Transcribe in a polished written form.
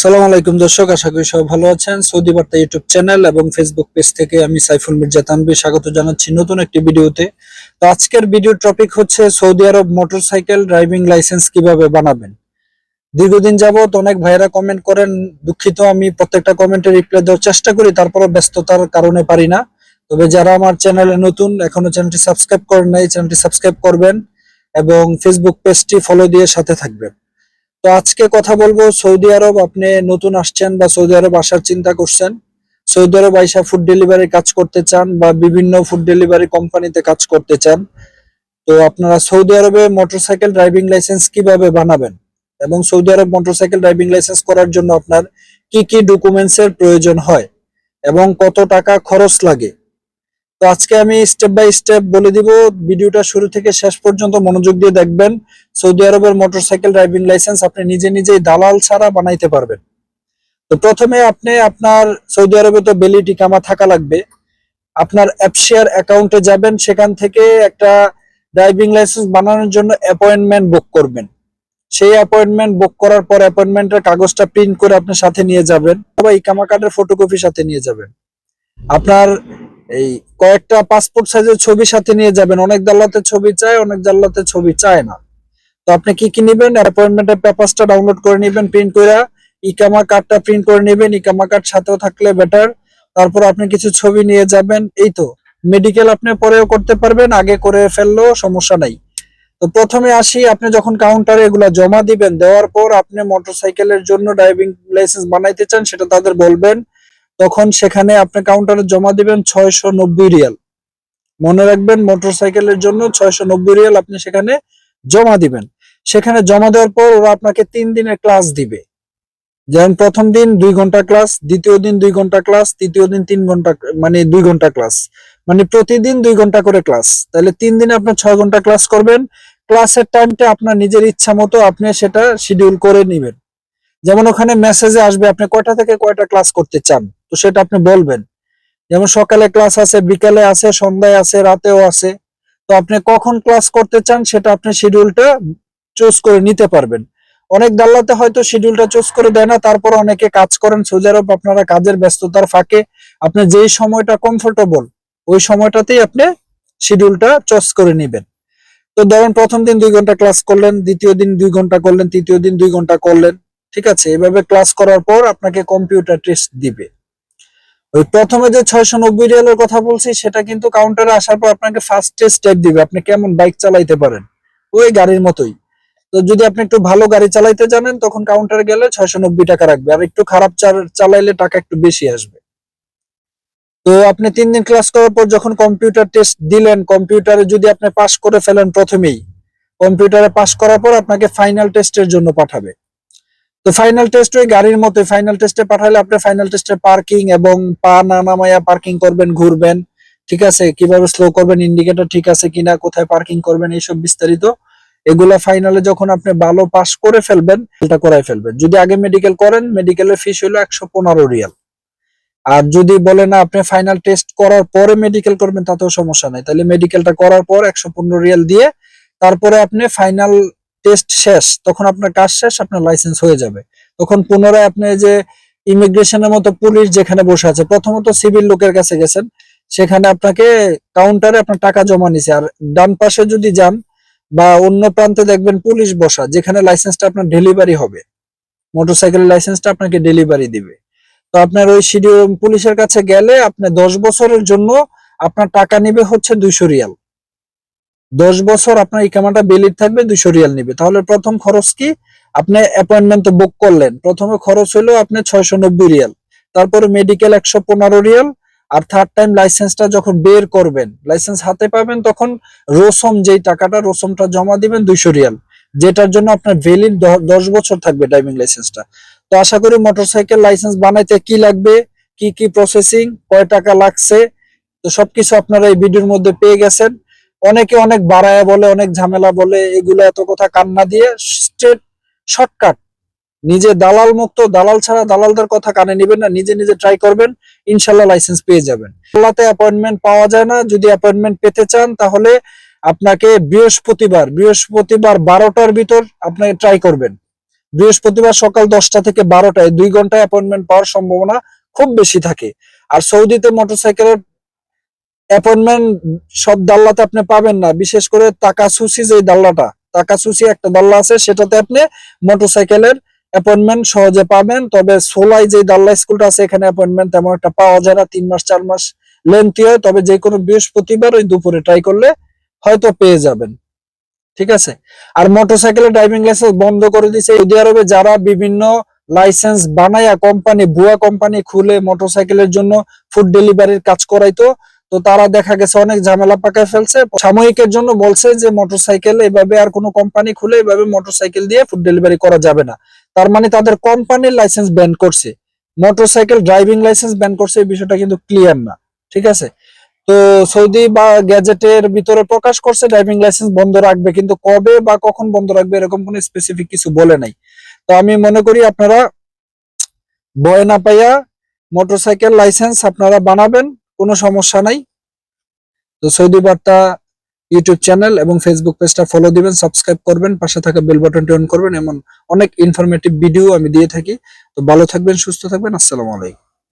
সালাম আলাইকুম দর্শক, আশা করি সবাই ভালো আছেন। সৌদি বার্তা ইউটিউব চ্যানেল এবং ফেসবুক পেজ থেকে আমি সাইফুল মির্জা তানভীর স্বাগত জানাচ্ছি নতুন একটি ভিডিওতে। তো আজকের ভিডিওর টপিক হচ্ছে সৌদি আরব মোটরসাইকেল ড্রাইভিং লাইসেন্স কিভাবে বানাবেন। দীর্ঘদিন যাবত অনেক ভাইরা কমেন্ট করেন, দুঃখিত আমি প্রত্যেকটা কমেন্টে রিপ্লাই দেওয়ার চেষ্টা করি, তারপরও ব্যস্ততার কারণে পারি না। তবে যারা আমার চ্যানেলে নতুন, এখনো চ্যানেলটি সাবস্ক্রাইব করেন নাই, চ্যানেলটি সাবস্ক্রাইব করবেন এবং ফেসবুক পেজটি ফলো দিয়ে সাথে থাকবেন। তো আজকে কথা বলবো, সৌদি আরব আপনি নতুন আসছেন বা সৌদি আরব আসার চিন্তা করছেন, সৌদি আরব আইসা ফুড ডেলিভারি কাজ করতে চান বা বিভিন্ন ফুড ডেলিভারি কোম্পানিতে কাজ করতে চান, তো আপনারা সৌদি আরবে মোটরসাইকেল ড্রাইভিং লাইসেন্স কিভাবে বানাবেন এবং সৌদি আরব মোটরসাইকেল ড্রাইভিং লাইসেন্স করার জন্য আপনার কি কি ডকুমেন্টস এর প্রয়োজন হয় এবং কত টাকা খরচ লাগে। তো আজকে আমি স্টেপ বাই স্টেপ বলে দিব, ভিডিওটা শুরু থেকে শেষ পর্যন্ত মনোযোগ দিয়ে দেখবেন। সৌদি আরবের মোটরসাইকেল ড্রাইভিং লাইসেন্স আপনি নিজে নিজেই দালাল ছাড়া বানাইতে পারবেন। তো প্রথমে আপনি আপনার সৌদি আরবে তো বেলিট ইকামা থাকা লাগবে। আপনার অ্যাপশেয়ার অ্যাকাউন্টে যাবেন, সেখান থেকে একটা ড্রাইভিং লাইসেন্স বানানোর জন্য অ্যাপয়েন্টমেন্ট বুক করবেন। সেই অ্যাপয়েন্টমেন্ট বুক করার পর অ্যাপয়েন্টমেন্টের কাগজটা প্রিন্ট করে আপনি সাথে নিয়ে যাবেন বা ইকামা কার্ডের ফটোকপি সাথে নিয়ে যাবেন। আপনার এই কয়েকটা পাসপোর্ট সাইজের ছবি সাথে নিয়ে যাবেন। অনেক জাল্লাতে ছবি চায়, অনেক জাল্লাতে ছবি চায় না। তো আপনি কি কি নেবেন? অ্যাপয়েন্টমেন্টের পেপারসটা ডাউনলোড করে নেবেন, প্রিন্ট করে ইকামা কার্ডটা প্রিন্ট করে নেবেন, ইকামা কার্ড সাথেও থাকলে বেটার। তারপর আপনি কিছু ছবি নিয়ে যাবেন। এই তো, মেডিকেল আপনি পরেও করতে পারবেন, আগে করে ফেললেও সমস্যা নাই। তো প্রথমে আসি, আপনি যখন কাউন্টারে এগুলা জমা দিবেন, দেওয়ার পর আপনি মোটরসাইকেলের জন্য ড্রাইভিং লাইসেন্স বানাইতে চান, সেটা তাদের বলবেন। তখন সেখানে আপনি কাউন্টারে জমা দিবেন 690 রিয়াল। মনে রাখবেন, মোটরসাইকেলের জন্য 690 রিয়াল আপনি সেখানে জমা দিবেন। সেখানে জমা দেওয়ার পর ওরা আপনাকে 3 দিনের ক্লাস দিবে। যেমন প্রথম দিন 2 ঘন্টা ক্লাস, দ্বিতীয় দিন 2 ঘন্টা ক্লাস, তৃতীয় দিন 3 ঘন্টা, মানে 2 ঘন্টা ক্লাস, মানে প্রতিদিন 2 ঘন্টা করে ক্লাস। তাহলে 3 দিনে আপনার 6 ঘন্টা ক্লাস করবেন। ক্লাসের টাইমটা আপনার নিজের ইচ্ছা মতো আপনি সেটা শিডিউল করে নিবেন। যেমন ওখানে মেসেজে আসবে আপনি কয়টা থেকে কয়টা ক্লাস করতে চান, তো সেটা আপনি বলবেন। যেমন সকালে ক্লাস আছে, বিকালে আছে, সন্ধ্যায় আছে, রাতেও আছে। তো আপনি কখন ক্লাস করতে চান সেটা আপনি শিডিউলটা চুজ করে নিতে পারবেন। অনেক দাল্লাতে হয়তো শিডিউলটা চুজ করে দেয় না, তারপর অনেকে কাজ করেন সৌদি আরব, আপনারা কাজের ব্যস্ততার ফাঁকে আপনি যেই সময়টা কমফোর্টেবল ওই সময়টাতেই আপনি শিডিউলটা চুজ করে নেবেন। তো ধরেন প্রথম দিন 2 ঘন্টা ক্লাস করলেন, দ্বিতীয় দিন 2 ঘন্টা করলেন, তৃতীয় দিন 2 ঘন্টা করলেন। ঠিক আছে, এভাবে ক্লাস করার পর আপনাকে কম্পিউটার টেস্ট দিবে। ওই প্রথমে যে 690 রিয়ালের কথা বলছি, সেটা কিন্তু কাউন্টারে আসার পর আপনাকে ফার্স্ট টেস্ট দিবে, আপনি কেমন বাইক চালাইতে পারেন, ওই গাড়ির মতোই। তো যদি আপনি একটু ভালো গাড়ি চালাইতে জানেন, তখন কাউন্টারে গেলে 690 টাকা রাখবে, আর একটু খারাপ চালাইলে টাকা একটু বেশি আসবে। তো আপনি 3 দিন ক্লাস করার পর যখন কম্পিউটার টেস্ট দিলেন, কম্পিউটারে যদি আপনি পাস করে ফেলেন প্রথমেই, কম্পিউটারে পাস করার পর আপনাকে ফাইনাল টেস্টের জন্য পাঠাবে। তো ফাইনাল টেস্ট ওই গাড়ির মতোই, ফাইনাল টেস্টে পাঠালে আপনি ফাইনাল টেস্টে পার্কিং এবং পা না নামায়া পার্কিং করবেন, ঘুরবেন, ঠিক আছে, কিভাবে স্লো করবেন, ইন্ডিকেটর ঠিক আছে কিনা, কোথায় পার্কিং করবেন, এইসব বিস্তারিত এগুলা ফাইনালে যখন আপনি ভালো পাস করে ফেলবেন, এটা করাই ফেলবেন। যদি আগে মেডিকেল করেন, মেডিকেলের ফিস হলো 115 রিয়াল। আর যদি বলে না আপনি ফাইনাল টেস্ট করার পরে মেডিকেল করবেন, তাতেও সমস্যা নাই, তাহলে মেডিকেলটা করার পর 115 রিয়াল দিয়ে তারপরে আপনি ফাইনাল টেস্ট শেষ, তখন আপনার কাজ শেষ, আপনার লাইসেন্স হয়ে যাবে। তখন পুনরায় আপনি যে ইমিগ্রেশনের মতো পুলিশ যেখানে বসে আছে, প্রথমত সিভিল লোকের কাছে গেছেন, সেখানে আপনাকে কাউন্টারে আপনার টাকা জমা নিছে, আর ডান পাশে যদি যান বা অন্য প্রান্তে দেখবেন পুলিশ বসা, যেখানে লাইসেন্সটা আপনার ডেলিভারি হবে, মোটরসাইকেলের লাইসেন্সটা আপনাকে ডেলিভারি দিবে। তো আপনার ওই শিডিউল পুলিশের কাছে গেলে আপনি 10 বছরের জন্য আপনার টাকা নিবে হচ্ছে 200 রিয়াল। 10 বছর আপনার ইকামাটা ভ্যালিড থাকবে, 200 রিয়াল নিবে। তাহলে প্রথম খরচ কি? আপনি অ্যাপয়েন্টমেন্ট তো বুক করলেন, প্রথমে খরচ হলো আপনি 690 রিয়াল, তারপরে মেডিকেল 115 রিয়াল, আর থার্ড টাইম লাইসেন্সটা যখন বের করবেন, লাইসেন্স হাতে পাবেন, তখন রসম যেই টাকাটা, রসমটা জমা দিবেন 200 রিয়াল, যেটার জন্য আপনার ভ্যালিড 10 বছর থাকবে ড্রাইভিং লাইসেন্সটা। তো আশা করি মোটরসাইকেল লাইসেন্স বানাইতে কি লাগবে, কি কি প্রসেসিং, কয় টাকা লাগছে, তো সবকিছু আপনারা এই ভিডিওর মধ্যে পেয়ে গেছেন। অনেকে অনেক বাড়ায় বলে, অনেক ঝামেলা বলে, এগুলো এত কথা কান্না দিয়ে স্ট্রেট শর্টকাট, নিজে দালাল মুক্ত, দালাল ছাড়া দালালদের কথা কানে নেবেন না, নিজে নিজে ট্রাই করবেন, ইনশাল্লাহ লাইসেন্স পেয়ে যাবেন। আল্লাহতে অ্যাপয়েন্টমেন্ট পাওয়া যায় না, যদি অ্যাপয়েন্টমেন্ট পেতে চান তাহলে আপনাকে বৃহস্পতিবার 12টার ভিতর আপনাকে ট্রাই করবেন। বৃহস্পতিবার সকাল 10টা থেকে 12টায় 2 ঘন্টা অ্যাপয়েন্টমেন্ট পাওয়ার সম্ভাবনা খুব বেশি থাকে। আর সৌদিতে মোটরসাইকেলের অ্যাপয়েন্টমেন্ট সব দাল্লাতে আপনি পাবেন না, বিশেষ করে তাকাসুসি যে দাল্লাটা, তাকাসুসি একটা দাল্লা আছে, সেটাতে আপনি মোটরসাইকেলের অ্যাপয়েন্টমেন্ট সহজে পাবেন। তবে সোলাই যে দাল্লা স্কুলটা আছে, এখানে অ্যাপয়েন্টমেন্ট তেমন একটা পাওয়া যায় না, 3 মাস 4 মাস লেন্থি হয়। তবে যে কোনো বৃহস্পতিবার ওই দুপুরে ট্রাই করলে হয়তো পেয়ে যাবেন। ঠিক আছে। আর মোটরসাইকেলের ড্রাইভিং লাইসেন্স বন্ধ করে দিয়েছে সৌদি আরবে। যারা বিভিন্ন লাইসেন্স বানায়া কোম্পানি, ভুয়া কোম্পানি খুলে মোটরসাইকেলের জন্য ফুড ডেলিভারির কাজ করাইতো, তো তারা দেখা গেছে অনেক ঝামেলা পাকায় ফেলছে। সাময়িকের জন্য বলছে যে মোটরসাইকেল এভাবে আর কোনো কোম্পানি খুলে এভাবে মোটরসাইকেল দিয়ে ফুড ডেলিভারি করা যাবে না। তার মানে তাদের কোম্পানির লাইসেন্স ব্যান করছে, মোটরসাইকেল ড্রাইভিং লাইসেন্স ব্যান করছে। এই বিষয়টা কিন্তু ক্লিয়ার না। ঠিক আছে। তো সৌদি বা গ্যাজেটের ভিতরে প্রকাশ করছে ড্রাইভিং লাইসেন্স বন্ধ রাখবে, কিন্তু কবে বা কখন বন্ধ রাখবে এরকম কোনো স্পেসিফিক কিছু বলে নাই। তো আমি মনে করি আপনারা ভয় না পাইয়া মোটরসাইকেল লাইসেন্স আপনারা বানাবেন, কোনো সমস্যা নাই। তো সৌদি বার্তা ইউটিউব চ্যানেল এবং ফেসবুক পেজটা ফলো দিবেন, সাবস্ক্রাইব করবেন, পাশে থাকা বেল বাটনটি অন করবেন। এমন অনেক ইনফরমেটিভ ভিডিও আমি দিয়ে থাকি। তো ভালো থাকবেন, সুস্থ থাকবেন। আসসালামু আলাইকুম।